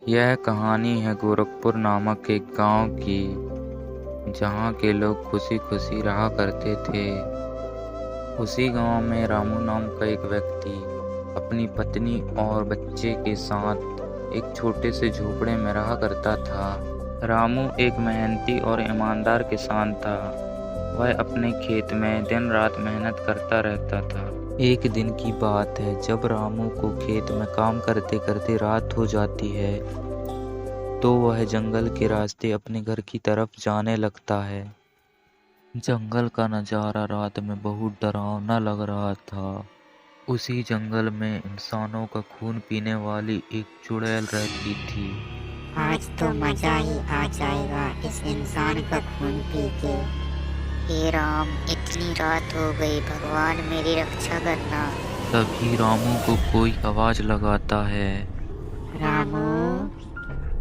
यह कहानी है गोरखपुर नामक एक गांव की, जहां के लोग खुशी खुशी रहा करते थे। उसी गांव में रामू नाम का एक व्यक्ति अपनी पत्नी और बच्चे के साथ एक छोटे से झोपड़े में रहा करता था। रामू एक मेहनती और ईमानदार किसान था। वह अपने खेत में दिन रात मेहनत करता रहता था। एक दिन की बात है, जब रामू को खेत में काम करते करते रात हो जाती है तो वह जंगल के रास्ते अपने घर की तरफ जाने लगता है। जंगल का नज़ारा रात में बहुत डरावना लग रहा था। उसी जंगल में इंसानों का खून पीने वाली एक चुड़ैल रहती थी। आज तो मजा ही आ जाएगा इस इंसान का खून पी के। हे राम, इतनी रात हो गई, भगवान मेरी रक्षा करना। तभी रामू को कोई आवाज लगाता है। रामू,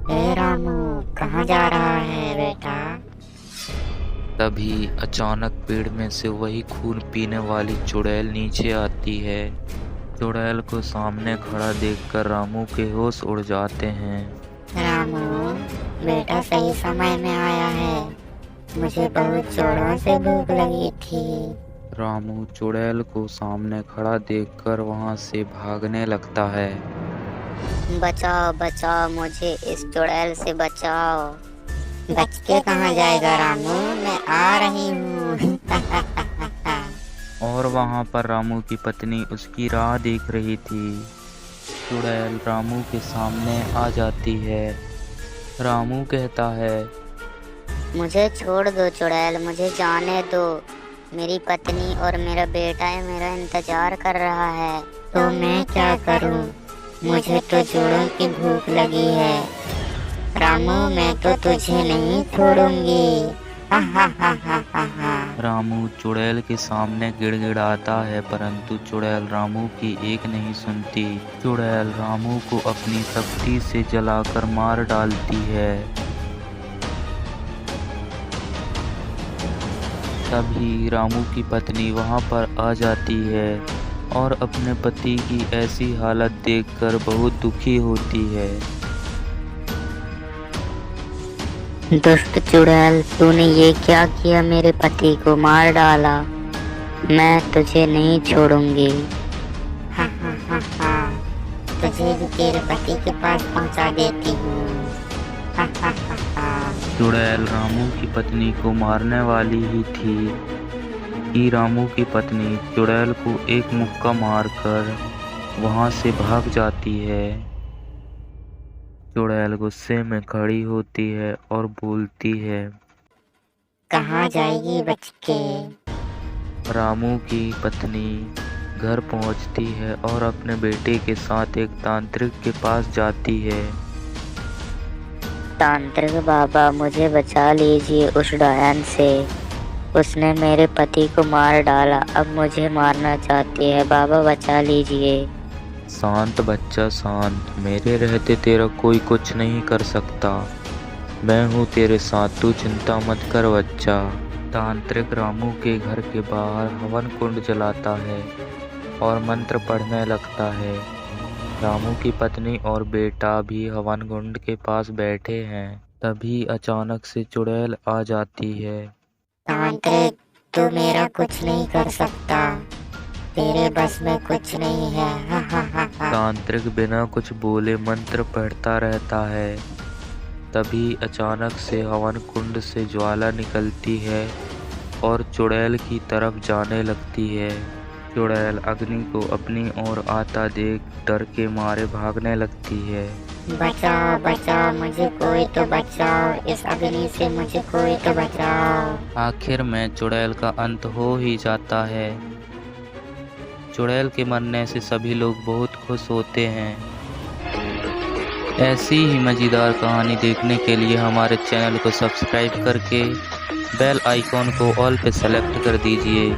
हे रामू, कहाँ जा रहा है बेटा? तभी अचानक पेड़ में से वही खून पीने वाली चुड़ैल नीचे आती है। चुड़ैल को सामने खड़ा देखकर रामू के होश उड़ जाते हैं। रामू बेटा, सही समय में आया है। मुझे बहुत जोरों से भूख लगी थी। रामू चुड़ैल को सामने खड़ा देखकर वहां से भागने लगता है। बचाओ बचाओ, मुझे इस चुड़ैल से बचाओ। बच के कहाँ जाएगा रामू, मैं आ रही हूँ। और वहां पर रामू की पत्नी उसकी राह देख रही थी। चुड़ैल रामू के सामने आ जाती है। रामू कहता है, मुझे छोड़ दो चुड़ैल, मुझे जाने दो। मेरी पत्नी और मेरा बेटा मेरा इंतजार कर रहा है। तो मैं क्या करूं? मुझे तो जोड़ों की भूख लगी है। रामू, मैं तो तुझे नहीं छोड़ूंगी। हा हा हा हा हा हा। रामू चुड़ैल के सामने गिड़गिड़ाता है, परंतु चुड़ैल रामू की एक नहीं सुनती। चुड़ैल रामू को अपनी शक्ति से जलाकर मार डालती है। तभी रामू की पत्नी वहां पर आ जाती है और अपने पति की ऐसी हालत देखकर बहुत दुखी होती है। दुष्ट चुड़ैल, तूने ये क्या किया? मेरे पति को मार डाला। मैं तुझे नहीं छोड़ूंगी। हा हा हा हा। तुझे भी तेरे पति के पास पहुंचा देती हूँ। हा हा हा हा। चुड़ैल रामू की पत्नी को मारने वाली ही थी कि रामू की पत्नी चुड़ैल को एक मुक्का मारकर वहां से भाग जाती है। चुड़ैल गुस्से में खड़ी होती है और बोलती है, कहाँ जाएगी बच के? रामू की पत्नी घर पहुंचती है और अपने बेटे के साथ एक तांत्रिक के पास जाती है। तांत्रिक बाबा, मुझे बचा लीजिए उस डायन से। उसने मेरे पति को मार डाला, अब मुझे मारना चाहती है। बाबा बचा लीजिए। शांत बच्चा शांत, मेरे रहते तेरा कोई कुछ नहीं कर सकता। मैं हूँ तेरे साथ, तू चिंता मत कर बच्चा। तांत्रिक रामू के घर के बाहर हवन कुंड जलाता है और मंत्र पढ़ने लगता है। रामू की पत्नी और बेटा भी हवन कुंड के पास बैठे हैं। तभी अचानक से चुड़ैल आ जाती है। तांत्रिक, तू मेरा कुछ नहीं कर सकता। तेरे बस में कुछ नहीं है। हा हा हा हा। तांत्रिक बिना कुछ बोले मंत्र पढ़ता रहता है। तभी अचानक से हवन कुंड से ज्वाला निकलती है और चुड़ैल की तरफ जाने लगती है। चुड़ैल अग्नि को अपनी ओर आता देख डर के मारे भागने लगती है। बचाओ बचाओ, मुझे कोई तो बचाओ। इस अग्नि से मुझे कोई तो बचाओ। आखिर में चुड़ैल का अंत हो ही जाता है। चुड़ैल के मरने से सभी लोग बहुत खुश होते हैं। ऐसी ही मज़ेदार कहानी देखने के लिए हमारे चैनल को सब्सक्राइब करके बेल आइकॉन को ऑल पे सेलेक्ट कर दीजिए।